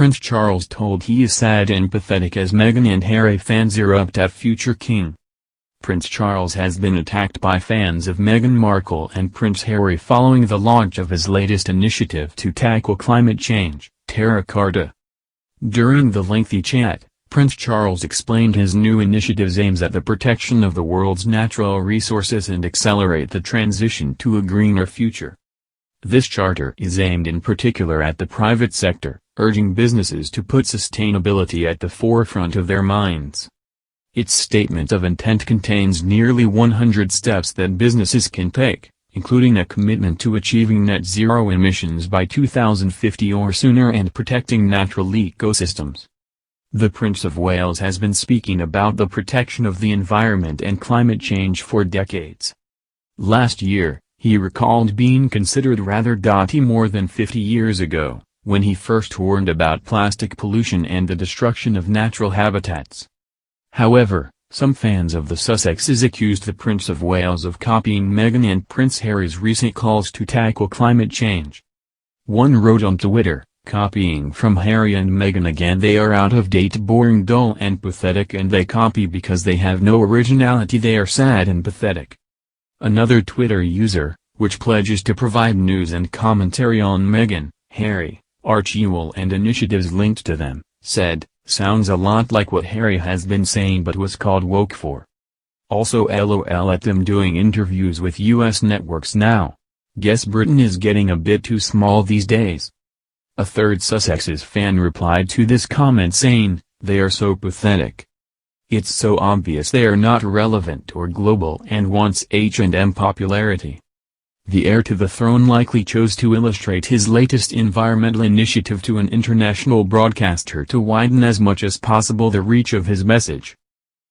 Prince Charles told he is sad and pathetic as Meghan and Harry fans erupt at future king. Prince Charles has been attacked by fans of Meghan Markle and Prince Harry following the launch of his latest initiative to tackle climate change, Terra Carta. During the lengthy chat, Prince Charles explained his new initiative's aims at the protection of the world's natural resources and accelerate the transition to a greener future. This charter is aimed in particular at the private sector, urging businesses to put sustainability at the forefront of their minds. Its statement of intent contains nearly 100 steps that businesses can take, including a commitment to achieving net zero emissions by 2050 or sooner and protecting natural ecosystems. The Prince of Wales has been speaking about the protection of the environment and climate change for decades. Last year, he recalled being considered rather dotty more than 50 years ago, when he first warned about plastic pollution and the destruction of natural habitats. However, some fans of the Sussexes accused the Prince of Wales of copying Meghan and Prince Harry's recent calls to tackle climate change. One wrote on Twitter, "Copying from Harry and Meghan again, they are out of date, boring, dull and pathetic, and they copy because they have no originality, they are sad and pathetic." Another Twitter user, which pledges to provide news and commentary on Meghan, Harry, Archie Ewell and initiatives linked to them, said, "Sounds a lot like what Harry has been saying but was called woke for." Also LOL at them doing interviews with US networks now. Guess Britain is getting a bit too small these days. A third Sussexes fan replied to this comment saying, "They are so pathetic. It's so obvious they are not relevant or global and wants H&M popularity." The heir to the throne likely chose to illustrate his latest environmental initiative to an international broadcaster to widen as much as possible the reach of his message.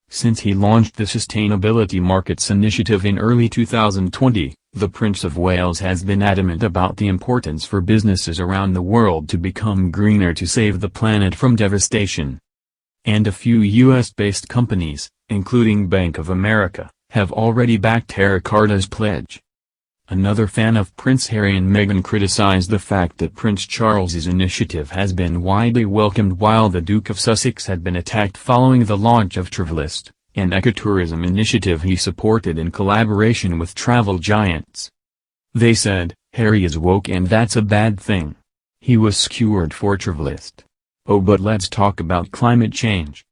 Since he launched the Sustainability Markets Initiative in early 2020, the Prince of Wales has been adamant about the importance for businesses around the world to become greener to save the planet from devastation. And a few US-based companies, including Bank of America, have already backed Terra Carta's pledge. Another fan of Prince Harry and Meghan criticized the fact that Prince Charles's initiative has been widely welcomed while the Duke of Sussex had been attacked following the launch of Travelist, an ecotourism initiative he supported in collaboration with travel giants. They said, "Harry is woke and that's a bad thing. He was skewered for Travelist. Oh, but let's talk about climate change."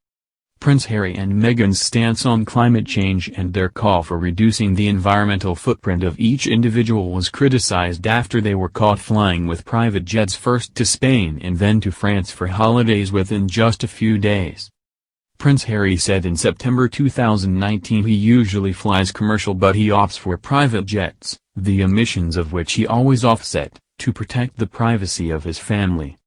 Prince Harry and Meghan's stance on climate change and their call for reducing the environmental footprint of each individual was criticized after they were caught flying with private jets first to Spain and then to France for holidays within just a few days. Prince Harry said in September 2019 he usually flies commercial but he opts for private jets, the emissions of which he always offset, to protect the privacy of his family.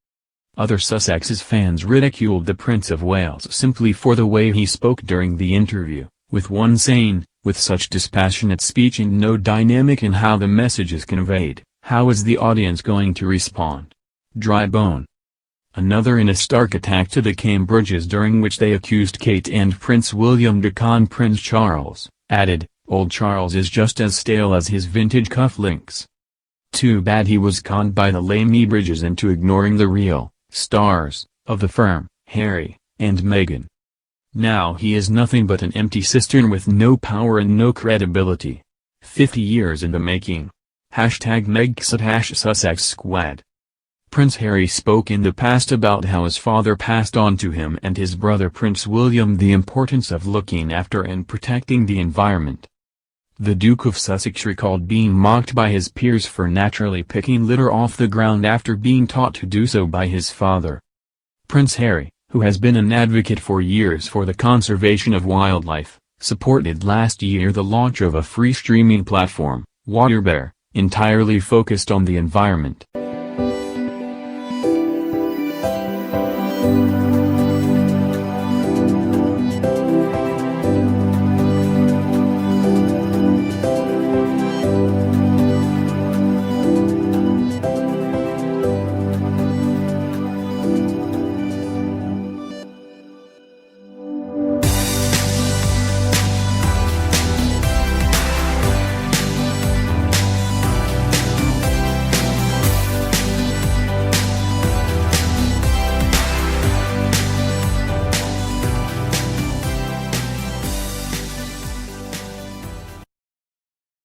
Other Sussexes fans ridiculed the Prince of Wales simply for the way he spoke during the interview, with one saying, "With such dispassionate speech and no dynamic in how the message is conveyed, how is the audience going to respond? Dry bone." Another in a stark attack to the Cambridges during which they accused Kate and Prince William to con Prince Charles, added, "Old Charles is just as stale as his vintage cufflinks. Too bad he was conned by the lame Bridges into ignoring the real stars of the firm, Harry and Meghan. Now he is nothing but an empty cistern with no power and no credibility. 50 years in the making. #Megxit #Sussex Squad." Prince Harry spoke in the past about how his father passed on to him and his brother Prince William the importance of looking after and protecting the environment. The Duke of Sussex recalled being mocked by his peers for naturally picking litter off the ground after being taught to do so by his father. Prince Harry, who has been an advocate for years for the conservation of wildlife, supported last year the launch of a free streaming platform, WaterBear, entirely focused on the environment.